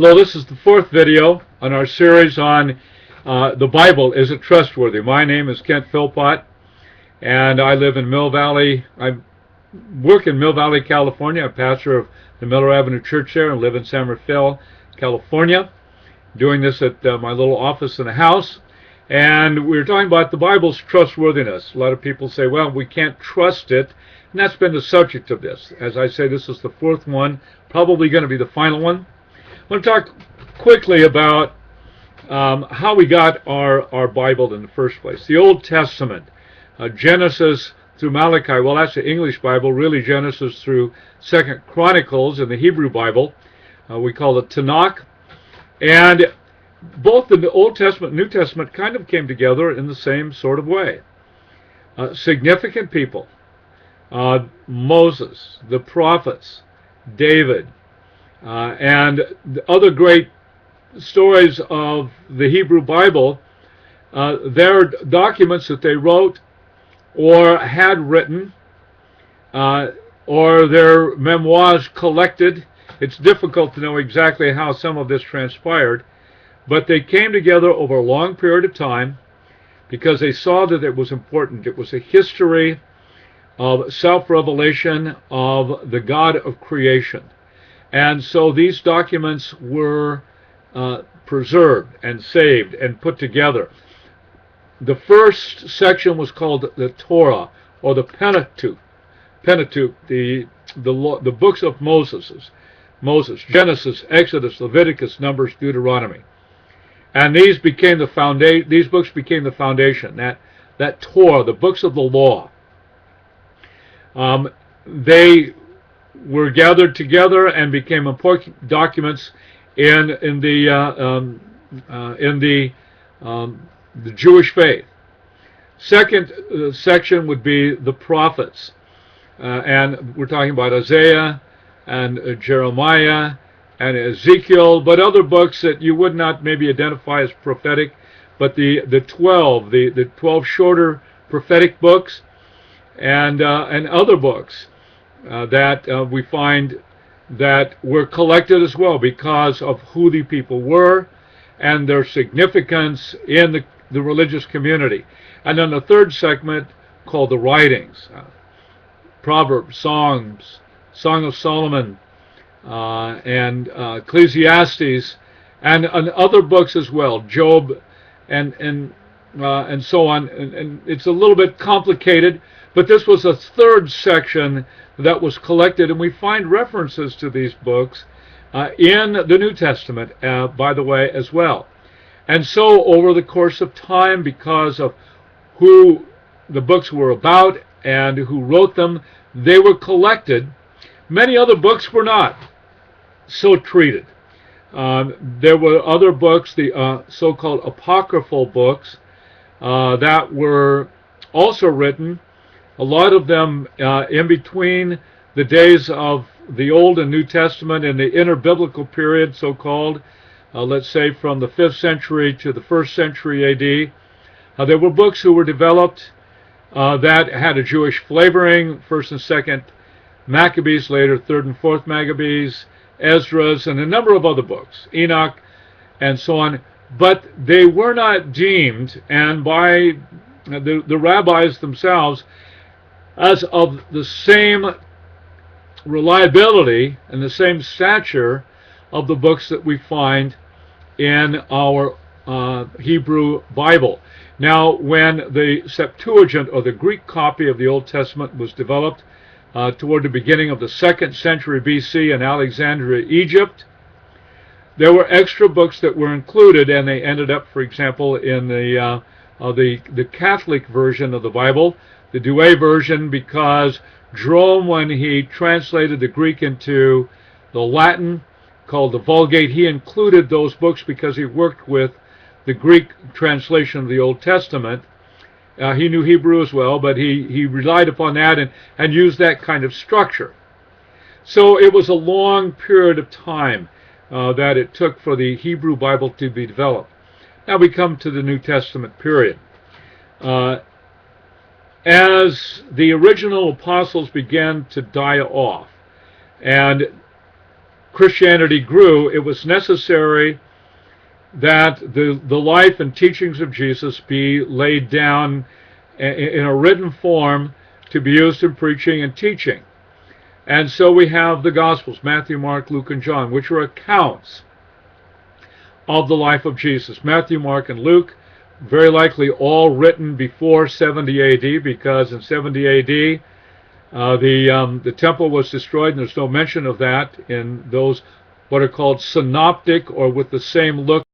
Hello, this is the fourth video on our series on the Bible. Is it trustworthy? My name is Kent Philpott, and I live in Mill Valley. I work in Mill Valley, California. I'm pastor of the Miller Avenue Church there and live in San Rafael, California. Doing this at my little office in the house. And we're talking about the Bible's trustworthiness. A lot of people say, well, we can't trust it. And that's been the subject of this. As I say, this is the fourth one, probably going to be the final one. I want to talk quickly about how we got our Bible in the first place. The Old Testament, Genesis through Malachi. Well, that's the English Bible. Really, Genesis through 2nd Chronicles in the Hebrew Bible. We call it Tanakh. And both the Old Testament and New Testament kind of came together in the same sort of way. Significant people. Moses, the prophets, David, and the other great stories of the Hebrew Bible, they're documents that they wrote or had written, or their memoirs collected. It's difficult to know exactly how some of this transpired, but they came together over a long period of time because they saw that it was important. It was a history of self-revelation of the God of creation. And so these documents were preserved and saved and put together. The first section was called the Torah, or the Pentateuch. The books of Moses, Genesis, Exodus, Leviticus, Numbers, Deuteronomy. And these became the foundation. These books became the foundation. That Torah, the books of the law. They were gathered together and became important documents in the Jewish faith. Second section would be the prophets, and we're talking about Isaiah and Jeremiah and Ezekiel, but other books that you would not maybe identify as prophetic, but the 12 shorter prophetic books, and other books that we find that were collected as well because of who the people were and their significance in the religious community. And then the third segment called the writings, Proverbs, Songs, Song of Solomon, and Ecclesiastes, and other books as well, Job, and so on. And it's a little bit complicated, but this was a third section that was collected, and we find references to these books in the New Testament, by the way, as well. And so over the course of time, because of who the books were about and who wrote them, they were collected. Many other books were not so treated. There were other books, the so-called apocryphal books, that were also written, a lot of them in between the days of the Old and New Testament in the interbiblical period, so-called, let's say from the 5th century to the 1st century A.D. There were books who were developed that had a Jewish flavoring, 1st and 2nd Maccabees, later 3rd and 4th Maccabees, Esdras, and a number of other books, Enoch, and so on. But they were not deemed, and by the rabbis themselves, as of the same reliability and the same stature of the books that we find in our Hebrew Bible. Now, when the Septuagint, or the Greek copy of the Old Testament, was developed toward the beginning of the 2nd century BC in Alexandria, Egypt, there were extra books that were included, and they ended up, for example, in the Catholic version of the Bible, the Douay version, because Jerome, when he translated the Greek into the Latin, called the Vulgate, he included those books because he worked with the Greek translation of the Old Testament. He knew Hebrew as well, but he relied upon that and used that kind of structure. So it was a long period of time that it took for the Hebrew Bible to be developed. Now we come to the New Testament period. As the original apostles began to die off, and Christianity grew, it was necessary that the life and teachings of Jesus be laid down in a written form to be used in preaching and teaching. And so we have the Gospels, Matthew, Mark, Luke, and John, which are accounts of the life of Jesus. Matthew, Mark, and Luke, very likely all written before 70 AD, because in 70 AD the temple was destroyed, and there's no mention of that in those what are called synoptic, or with the same look